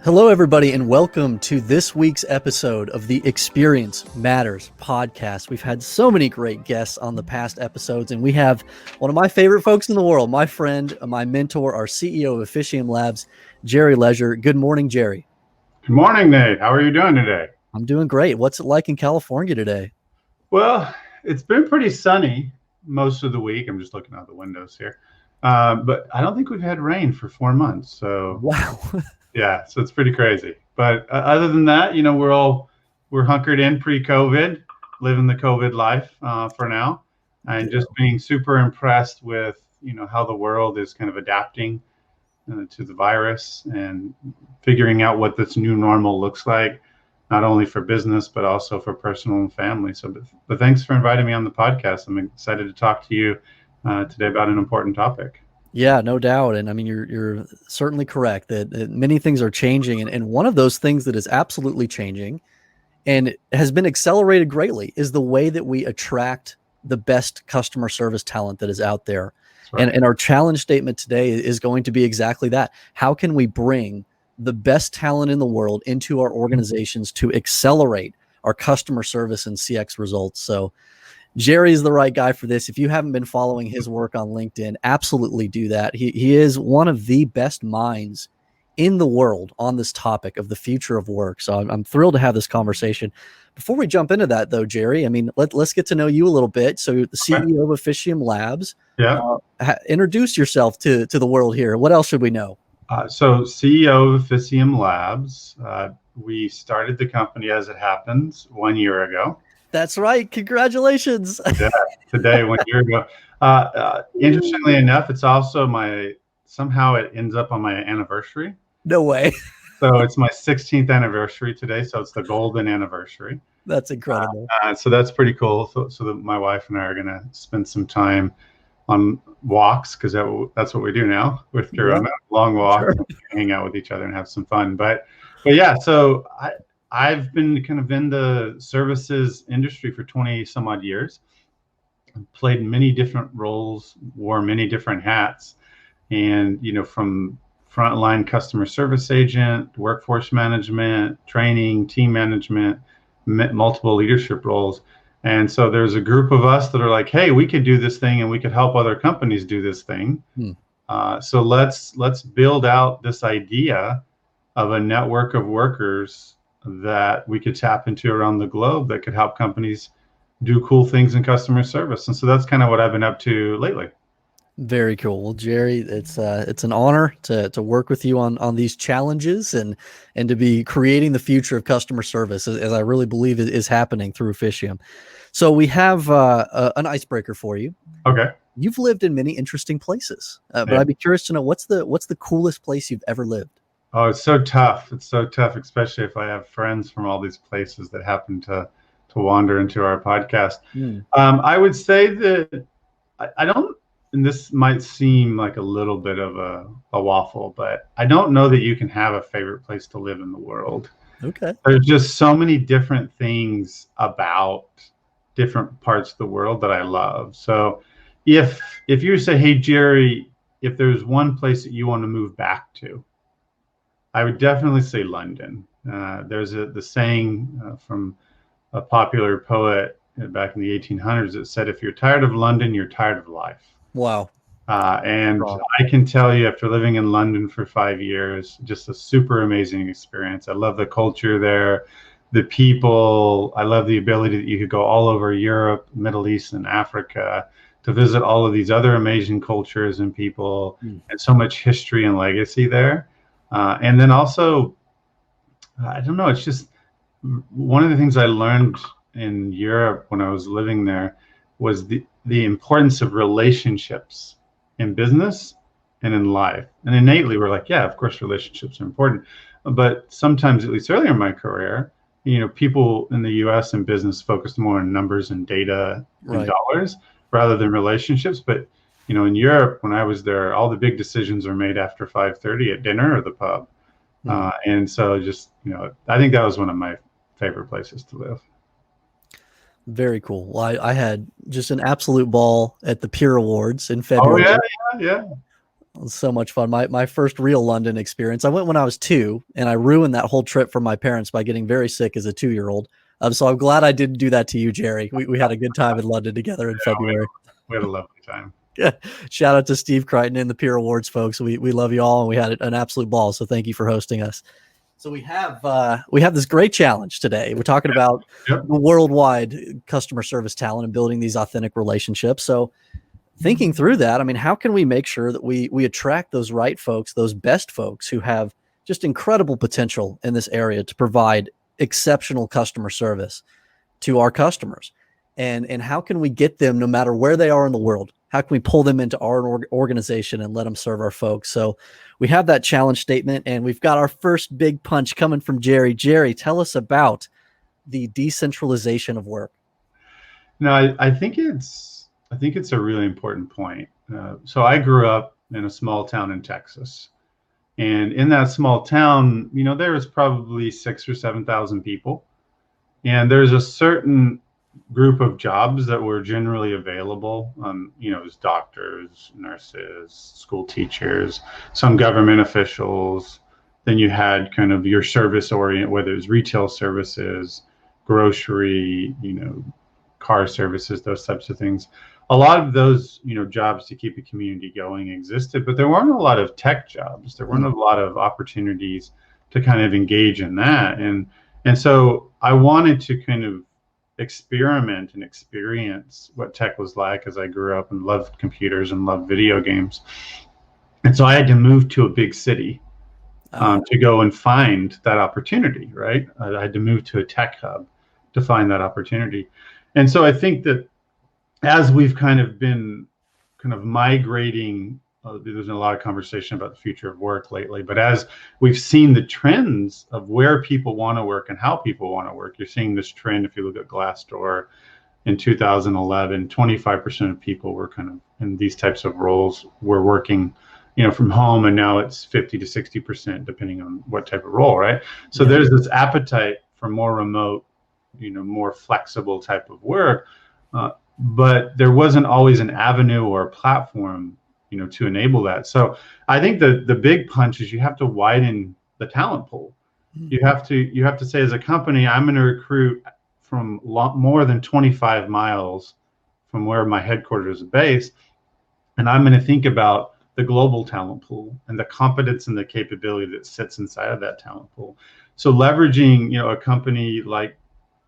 Hello, everybody, and welcome to this week's episode of the Experience Matters podcast. We've had so many great guests on the past episodes, and we have one of my favorite folks in the world, my friend, my mentor, our CEO of Officium Labs, Jerry Leisure. Good morning, Jerry. Good morning, Nate. How are you doing today? I'm doing great. What's it like in California today? Well, it's been pretty sunny most of the week. I'm just looking out the windows here. But I don't think we've had rain for 4 months. So Wow. yeah, so it's pretty crazy. But other than that, we're hunkered in pre-COVID, living the COVID life for now, and just being super impressed with how the world is kind of adapting to the virus and figuring out what this new normal looks like, not only for business but also for personal and family. But thanks for inviting me on the podcast. I'm excited to talk to you today about an important topic. Yeah, no doubt. And I mean, you're certainly correct that many things are changing. And one of those things that is absolutely changing and has been accelerated greatly is the way that we attract the best customer service talent that is out there. Right. And our challenge statement today is going to be exactly that. How can we bring the best talent in the world into our organizations to accelerate our customer service and CX results? So Jerry is the right guy for this. If you haven't been following his work on LinkedIn, absolutely do that. He is one of the best minds in the world on this topic of the future of work. So I'm thrilled to have this conversation. Before we jump into that, though, Jerry, I mean, let's get to know you a little bit. So the CEO of Officium Labs, introduce yourself to the world here. What else should we know? So CEO of Officium Labs, we started the company, as it happens, 1 year ago. That's right. Congratulations. Yeah, today, 1 year ago. Interestingly enough, it's also somehow it ends up on my anniversary. No way. So it's my 16th anniversary today. So it's the golden anniversary. That's incredible. So that's pretty cool. So that my wife and I are going to spend some time on walks, because that's what we do now with Corona, long walks, hang out with each other and have some fun. But yeah, so I've been kind of in the services industry for 20 some odd years. I've played many different roles, wore many different hats, and from frontline customer service agent, workforce management, training, team management, multiple leadership roles. And so there's a group of us that are like, hey, we could do this thing and we could help other companies do this thing. So let's build out this idea of a network of workers that we could tap into around the globe that could help companies do cool things in customer service. And so that's kind of what I've been up to lately. Very cool. Well, Jerry, it's an honor to work with you on these challenges and to be creating the future of customer service, as I really believe is happening through Officium. So we have an icebreaker for you. Okay. You've lived in many interesting places, but I'd be curious to know what's the coolest place you've ever lived? Oh, it's so tough. It's so tough, especially if I have friends from all these places that happen to wander into our podcast. I would say that I don't, and this might seem like a little bit of a waffle, but I don't know that you can have a favorite place to live in the world. Okay. There's just so many different things about different parts of the world that I love. So if you say, hey, Jerry, if there's one place that you want to move back to, I would definitely say London. There's the saying from a popular poet back in the 1800s that said, if you're tired of London, you're tired of life. Wow. And I can tell you, after living in London for 5 years, just a super amazing experience. I love the culture there, the people. I love the ability that you could go all over Europe, Middle East, and Africa to visit all of these other amazing cultures and people, and so much history and legacy there. And then also, I don't know, it's just one of the things I learned in Europe when I was living there was the importance of relationships in business and in life. And innately, we're like, yeah, of course, relationships are important. But sometimes, at least earlier in my career, people in the US and business focused more on numbers and data and dollars rather than relationships. But in Europe, when I was there, all the big decisions are made after 5:30 at dinner or the pub. And so just, I think that was one of my favorite places to live. Very cool. Well, I had just an absolute ball at the Peer Awards in February. Oh, yeah. It was so much fun. My first real London experience, I went when I was 2, and I ruined that whole trip for my parents by getting very sick as a 2-year-old. So I'm glad I didn't do that to you, Jerry. We had a good time in London together in February. We had a lovely time. Yeah. Shout out to Steve Crichton and the Peer Awards folks. We love you all, and we had an absolute ball. So thank you for hosting us. So we have this great challenge today. We're talking about the worldwide customer service talent and building these authentic relationships. So thinking through that, I mean, how can we make sure that we attract those right folks, those best folks who have just incredible potential in this area to provide exceptional customer service to our customers? And how can we get them no matter where they are in the world? How can we pull them into our organization and let them serve our folks? So we have that challenge statement, and we've got our first big punch coming from Jerry. Jerry, tell us about the decentralization of work. No, I think it's a really important point. So I grew up in a small town in Texas, and in that small town, there was probably 6,000 or 7,000 people, and there's a certain group of jobs that were generally available. As doctors, nurses, school teachers, some government officials. Then you had kind of your service orient, whether it was retail services, grocery, car services, those types of things. A lot of those, jobs to keep a community going existed, but there weren't a lot of tech jobs. There weren't a lot of opportunities to kind of engage in that. And so I wanted to kind of experiment and experience what tech was like as I grew up and loved computers and loved video games. And so I had to move to a big city to go and find that opportunity, right? I had to move to a tech hub to find that opportunity. And so I think that as we've kind of been migrating, there's been a lot of conversation about the future of work lately, but as we've seen the trends of where people want to work and how people want to work, you're seeing this trend. If you look at Glassdoor in 2011, 25% of people were kind of in these types of roles were working, from home, and now it's 50 to 60% depending on what type of role, right? So there's this appetite for more remote, more flexible type of work, but there wasn't always an avenue or a platform to enable that. So I think the big punch is you have to widen the talent pool. You have to say, as a company, I'm going to recruit from more than 25 miles from where my headquarters is based, and I'm going to think about the global talent pool and the competence and the capability that sits inside of that talent pool. So leveraging, a company like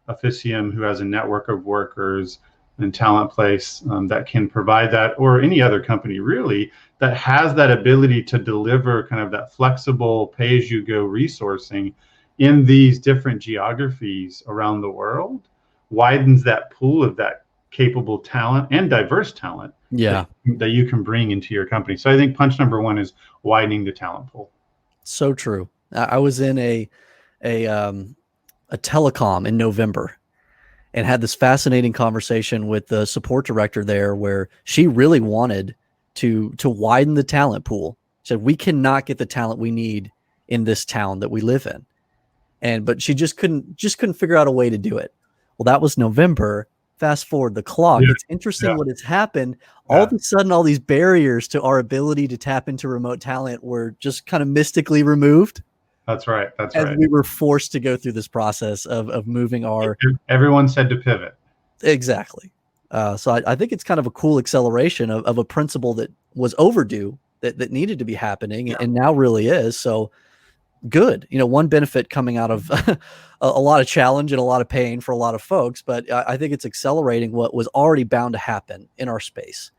Officium, who has a network of workers, and TalentPlace that can provide that, or any other company really that has that ability to deliver kind of that flexible pay-as-you-go resourcing in these different geographies around the world, widens that pool of that capable talent and diverse talent that you can bring into your company. So I think punch number one is widening the talent pool. So true. I was in a telecom in November and had this fascinating conversation with the support director there, where she really wanted to widen the talent pool. She said, we cannot get the talent we need in this town that we live in. But she just couldn't figure out a way to do it. Well, that was November. Fast forward the clock. It's interesting what has happened. All of a sudden, all these barriers to our ability to tap into remote talent were just kind of mystically removed. That's right. As we were forced to go through this process of moving our... Everyone said to pivot. Exactly. So I think it's kind of a cool acceleration of a principle that was overdue, that needed to be happening, and now really is. So good. One benefit coming out of a lot of challenge and a lot of pain for a lot of folks, but I think it's accelerating what was already bound to happen in our space,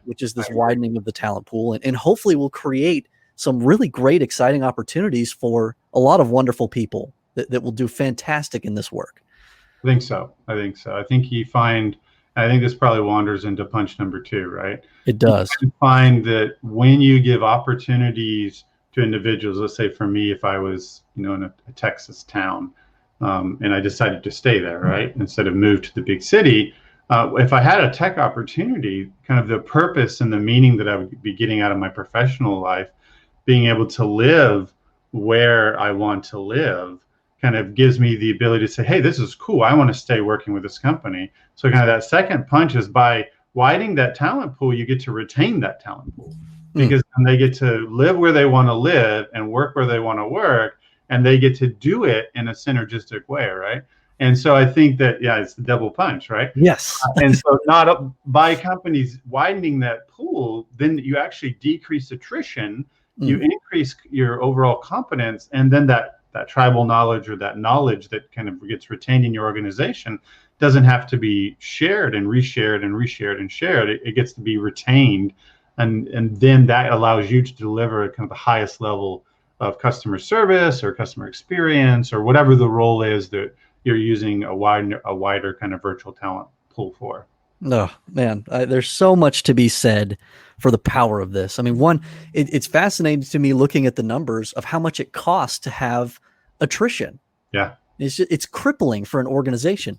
which is this widening of the talent pool, and hopefully will create some really great, exciting opportunities for a lot of wonderful people that will do fantastic in this work. I think so. I think you find, I think this probably wanders into punch number two, right? It does. You find that when you give opportunities to individuals, let's say for me, if I was, in a Texas town, and I decided to stay there, right, instead of move to the big city, if I had a tech opportunity, kind of the purpose and the meaning that I would be getting out of my professional life, being able to live where I want to live, kind of gives me the ability to say, hey, this is cool. I want to stay working with this company. So kind of that second punch is by widening that talent pool, you get to retain that talent pool. because they get to live where they want to live and work where they want to work, and they get to do it in a synergistic way, right? And so I think that, yeah, it's the double punch, right? Yes. And so not by companies widening that pool, then you actually decrease attrition, you increase your overall competence, and then that tribal knowledge, or that knowledge that kind of gets retained in your organization, doesn't have to be shared and reshared and reshared and shared. It gets to be retained, and then that allows you to deliver kind of the highest level of customer service or customer experience, or whatever the role is that you're using a wider kind of virtual talent pool for. Oh man, there's so much to be said for the power of this. I mean, one, it's fascinating to me looking at the numbers of how much it costs to have attrition. Yeah, it's crippling for an organization.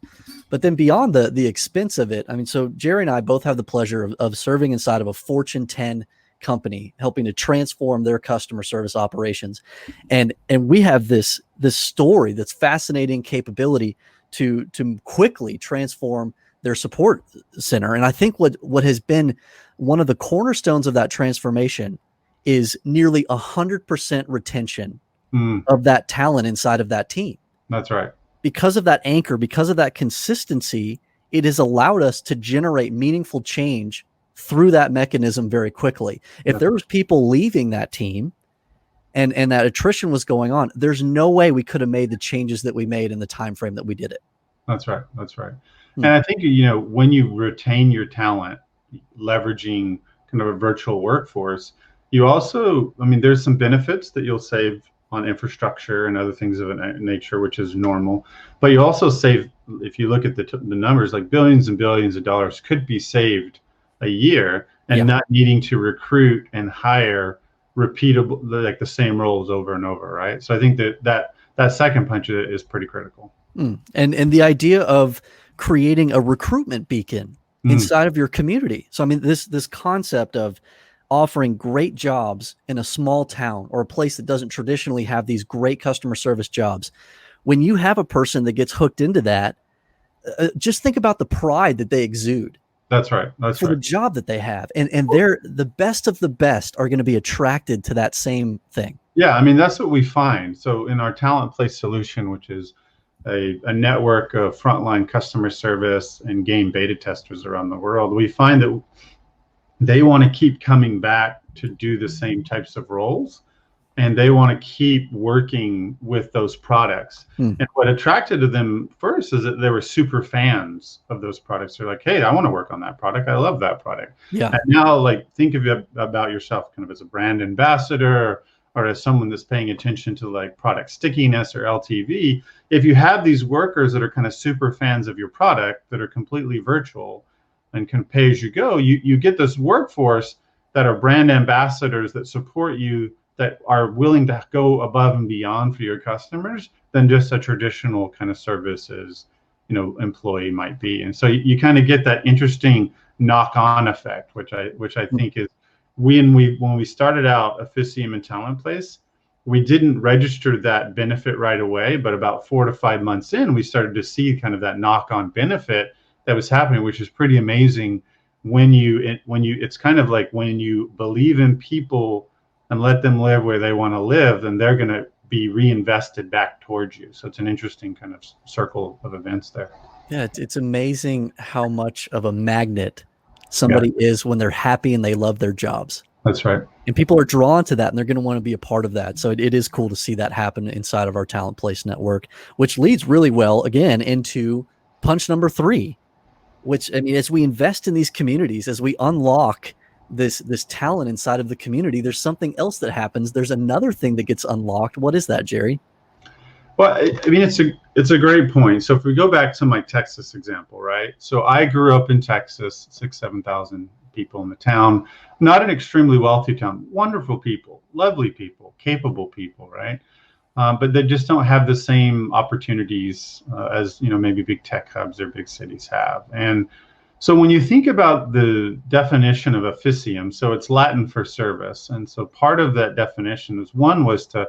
But then beyond the expense of it, I mean, so Jerry and I both have the pleasure of serving inside of a Fortune 10 company, helping to transform their customer service operations, and we have this story, that's fascinating capability to quickly transform their support center. And I think what has been one of the cornerstones of that transformation is nearly 100% retention of that talent inside of that team. That's right. Because of that anchor, because of that consistency, it has allowed us to generate meaningful change through that mechanism very quickly. If there was people leaving that team and that attrition was going on, there's no way we could have made the changes that we made in the time frame that we did it. That's right. That's right. And I think, when you retain your talent, leveraging kind of a virtual workforce, you also, I mean, there's some benefits that you'll save on infrastructure and other things of that nature, which is normal. But you also save, if you look at the numbers, like billions and billions of dollars could be saved a year, and not needing to recruit and hire repeatable, like the same roles over and over, right? So I think that second punch is pretty critical. And the idea of creating a recruitment beacon inside of your community. So I mean, this concept of offering great jobs in a small town or a place that doesn't traditionally have these great customer service jobs. When you have a person that gets hooked into that, just think about the pride that they exude. That's right. That's for right. the job that they have. And they're the best of the best are going to be attracted to that same thing. Yeah, I mean, that's what we find. So in our TalentPlace solution, which is a network of frontline customer service and game beta testers around the world, we find that they want to keep coming back to do the same types of roles, and they want to keep working with those products. And what attracted to them first is that they were super fans of those products. They're like, hey, I want to work on that product. I love that product. Yeah. And now, like, think of it about yourself kind of as a brand ambassador, or as someone that's paying attention to like product stickiness or LTV. If you have these workers that are kind of super fans of your product, that are completely virtual and can pay as you go, you get this workforce that are brand ambassadors that support you, that are willing to go above and beyond for your customers than just a traditional kind of services, employee might be. And so you kind of get that interesting knock-on effect, which I think is, when we started out Officium and TalentPlace, we didn't register that benefit right away, but about 4 to 5 months in, we started to see kind of that knock-on benefit that was happening, which is pretty amazing. It's kind of like when you believe in people and let them live where they want to live, then they're going to be reinvested back towards you. So it's an interesting kind of circle of events there. Yeah, it's amazing how much of a magnet somebody is when they're happy and they love their jobs. That's right. And people are drawn to that, and they're going to want to be a part of that. So it is cool to see that happen inside of our TalentPlace network, which leads really well, again, into punch number 3, which, I mean, as we invest in these communities, as we unlock this talent inside of the community, there's something else that happens. There's another thing that gets unlocked. What is that, Jerry? Well, I mean, it's a great point. So if we go back to my Texas example, right? So I grew up in Texas, 7,000 people in the town, not an extremely wealthy town, wonderful people, lovely people, capable people, right? But they just don't have the same opportunities as, maybe big tech hubs or big cities have. And so when you think about the definition of Officium, so it's Latin for service. And so part of that definition was to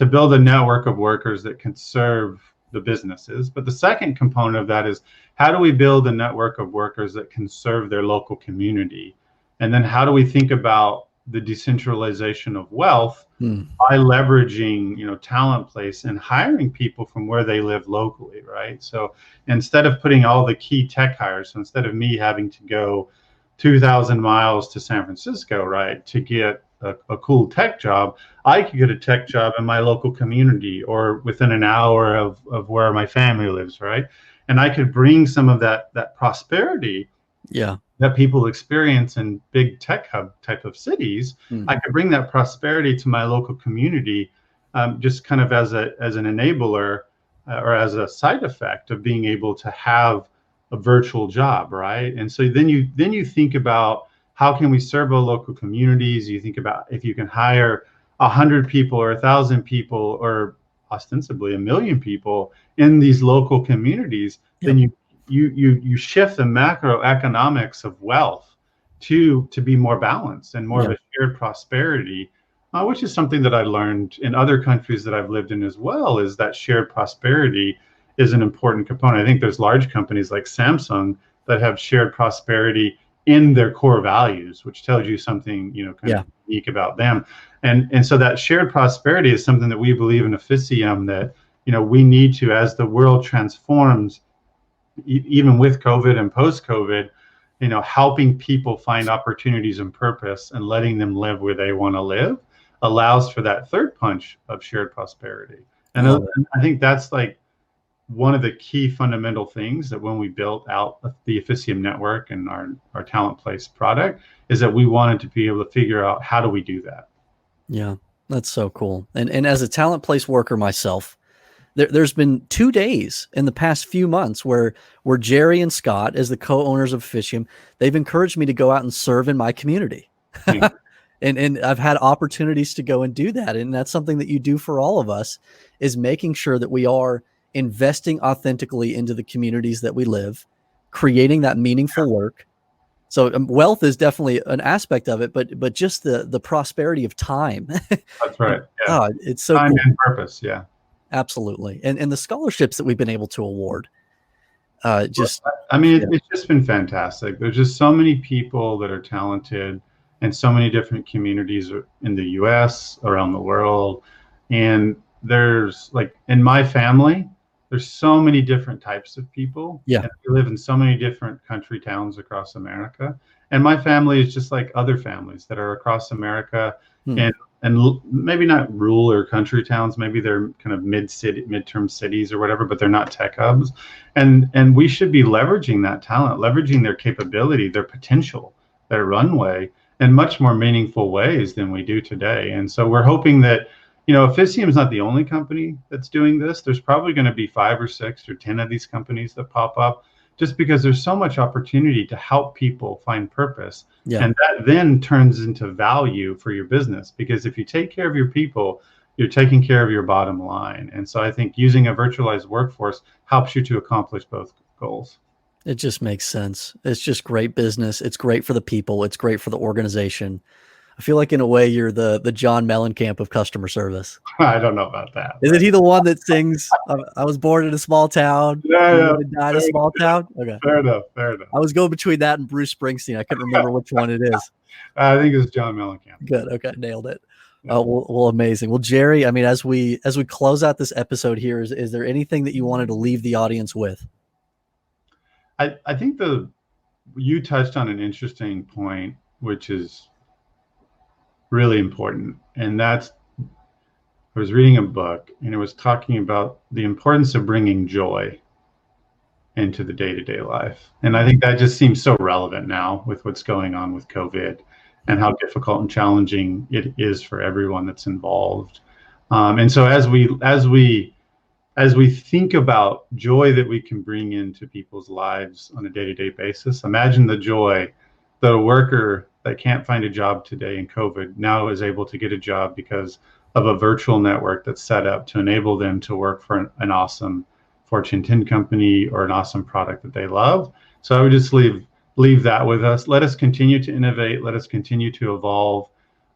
build a network of workers that can serve the businesses. But the second component of that is, how do we build a network of workers that can serve their local community? And then how do we think about the decentralization of wealth Hmm. by leveraging, TalentPlace and hiring people from where they live locally, right? So instead of putting all the key tech hires, so instead of me having to go 2,000 miles to San Francisco, right, to get a cool tech job, I could get a tech job in my local community or within an hour of where my family lives, right? And I could bring some of that prosperity Yeah. that people experience in big tech hub type of cities. I could bring that prosperity to my local community, just kind of as an enabler or as a side effect of being able to have a virtual job, right? And so then you think about how can we serve our local communities. You think about if you can hire 100 people or 1,000 people or ostensibly 1 million people in these local communities, Yep. then you shift the macroeconomics of wealth to be more balanced and more of a shared prosperity, which is something that I learned in other countries that I've lived in as well, is that shared prosperity is an important component. I think there's large companies like Samsung that have shared prosperity in their core values, which tells you something, kind of unique about them. And so that shared prosperity is something that we believe in Officium that, we need to, as the world transforms, even with COVID and post-COVID, helping people find opportunities and purpose and letting them live where they want to live allows for that third punch of shared prosperity. And I think that's like one of the key fundamental things that when we built out the Officium network and our TalentPlace product is that we wanted to be able to figure out how do we do that. Yeah, that's so cool. And as a TalentPlace worker myself, there's been 2 days in the past few months where Jerry and Scott, as the co-owners of Officium, they've encouraged me to go out and serve in my community. Yeah. and I've had opportunities to go and do that. And that's something that you do for all of us, is making sure that we are investing authentically into the communities that we live, creating that meaningful work. So wealth is definitely an aspect of it, but just the prosperity of time. That's right. Yeah. It's so time cool. and purpose. Yeah. Absolutely. And the scholarships that we've been able to award, it's just been fantastic. There's just so many people that are talented in so many different communities in the US, around the world. And there's like in my family, there's so many different types of people. Yeah. And we live in so many different country towns across America. And my family is just like other families that are across America. And maybe not rural or country towns, maybe they're kind of midterm cities or whatever, but they're not tech hubs. And we should be leveraging that talent, leveraging their capability, their potential, their runway in much more meaningful ways than we do today. And so we're hoping that, Officium is not the only company that's doing this. There's probably going to be 5 or 6 or 10 of these companies that pop up, just because there's so much opportunity to help people find purpose. Yeah. And that then turns into value for your business, because if you take care of your people, you're taking care of your bottom line. And so I think using a virtualized workforce helps you to accomplish both goals. It just makes sense. It's just great business. It's great for the people. It's great for the organization. I feel like in a way you're the John Mellencamp of customer service. I don't know about that. Isn't he the one that sings, I was born in a small town, yeah, died in a small town? Okay. Fair enough. I was going between that and Bruce Springsteen. I couldn't remember which one it is. I think it's John Mellencamp. Good. Okay. Nailed it. Yeah. Well, amazing. Well, Jerry, I mean, as we close out this episode here, is there anything that you wanted to leave the audience with? I think you touched on an interesting point, which is really important. And that's, I was reading a book and it was talking about the importance of bringing joy into the day-to-day life. And I think that just seems so relevant now with what's going on with COVID and how difficult and challenging it is for everyone that's involved. And so as we think about joy that we can bring into people's lives on a day-to-day basis, imagine the joy that a worker that can't find a job today in COVID now is able to get a job because of a virtual network that's set up to enable them to work for an awesome Fortune 10 company or an awesome product that they love. So I would just leave that with us. Let us continue to innovate. Let us continue to evolve.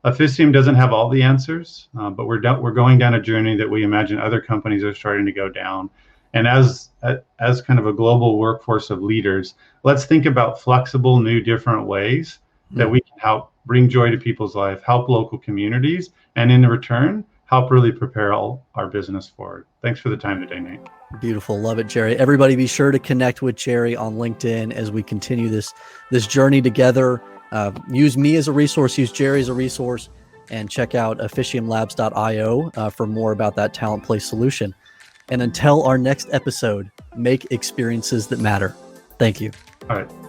Officium doesn't have all the answers, but we're going down a journey that we imagine other companies are starting to go down. And as kind of a global workforce of leaders, let's think about flexible, new, different ways that we can help bring joy to people's life, help local communities, and in return, help really prepare our business forward. Thanks for the time today, Nate. Beautiful. Love it, Jerry. Everybody be sure to connect with Jerry on LinkedIn as we continue this journey together. Use me as a resource, use Jerry as a resource, and check out officiumlabs.io for more about that TalentPlace solution. And until our next episode, make experiences that matter. Thank you. All right.